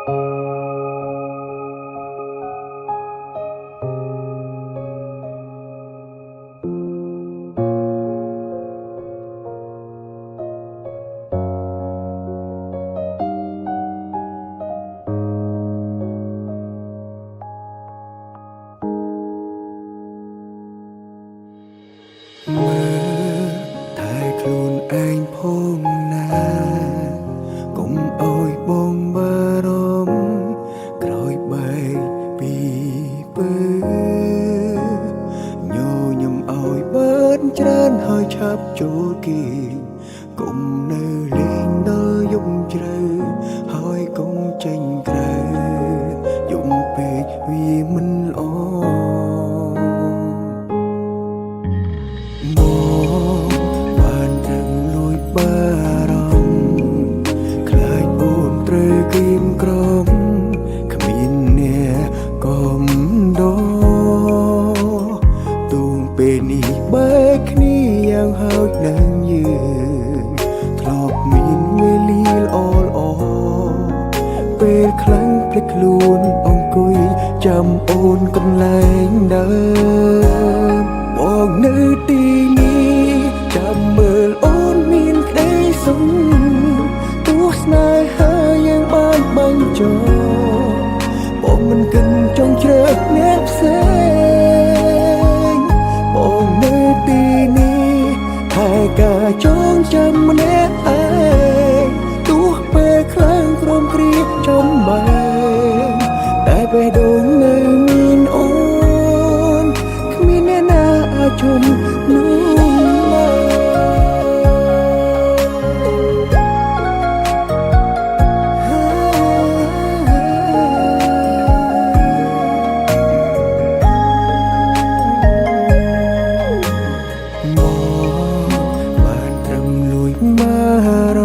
មើលតែខ្លួនឯងផងណាកុំអោយបងបារម្ភក្រោយបែកពីពើញញឹមអោយបានច្រើនហើយឆាប់ចូលគេកុំនៅលេងដល់យប់ជ្រៅហើយកុំចេញក្រៅយំពេកវាមិនល្អបានត្រឹមលួចបារម្ភខ្លាចអូនត្រូវគៀមក្រំគ្មានអ្នកគាំដោទូងពេលនេះបែកគ្នាយ៉ាងហើយនឹងយើងធ្លាប់មានវេលាល្អពេលខ្លាំងភ្លេចខ្លួនអង្គុយចាំអូនកន្លែងដើមបងនៅទីនេះចាំមើលអូនមានក្តីសុខទោះស្នេហាយ៉ាងបានបាញ់ចោលបងមិនគិតចង់ជ្រើសអ្នកផ្សេងបងនៅទីនេះតែការចងចាំម្នាក់ឯងទោះពេលខ្លាំងក្រំគ្រាចំបែងតែបេះដូងនៅមានអូនគ្មានអ្នកណាអាចជុំនោះបានត្រឹមលួចបារ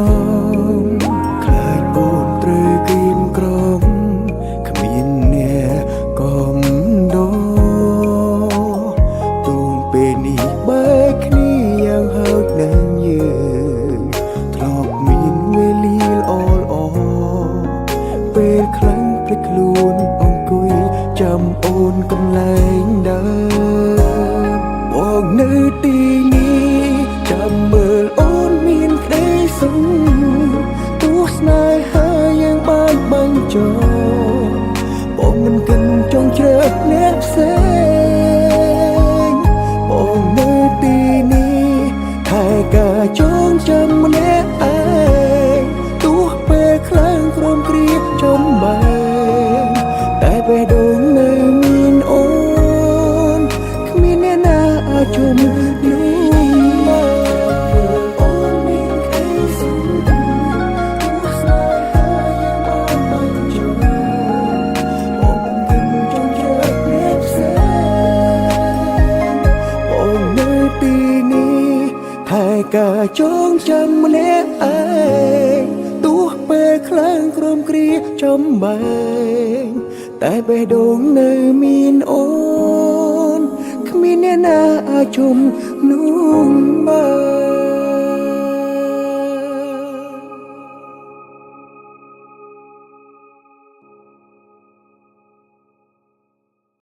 ម្ភខ្លាចអូនត្រូវគៀមក្រំគ្មានអ្នកគាំដោទូងពេលនេះបែកគ្នាយ៉ាងហើយនឹងយើងធ្លាប់មានវេលាល្អពេលខ្លាំងភ្លេចខ្លួនអង្គុយចាំអូនកន្លែងដើមបងនៅទីនេះចាំមើលអូនមានក្តីសុខទោះស្នេហាយ៉ាងបានបាញ់ចោលបងមិនគិតចង់ជ្រើសអ្នកផ្សេងបងនៅទីនេះតែការចងចាំម្នាក់ឯងទោះពេលខ្លាំងក្រំគ្រាចំបែងតែបេះដូងនៅមានអូនគ្មានអ្នកណាអាចជុំនោះអូនមានក្តីសុខទោះស្នេហាយ៉ាងបានបាញ់ចោលបងមិនគិតចង់ជ្រើសអ្នកផ្សេងបងនៅទីនេះតែការចងចាំម្នាក់ឯងទោះពេលខ្លាំងក្រំគ្រាចំបែងតែបេះដូងនៅមានអូនគ្មានអ្នកណាអាចជុំនោះបាន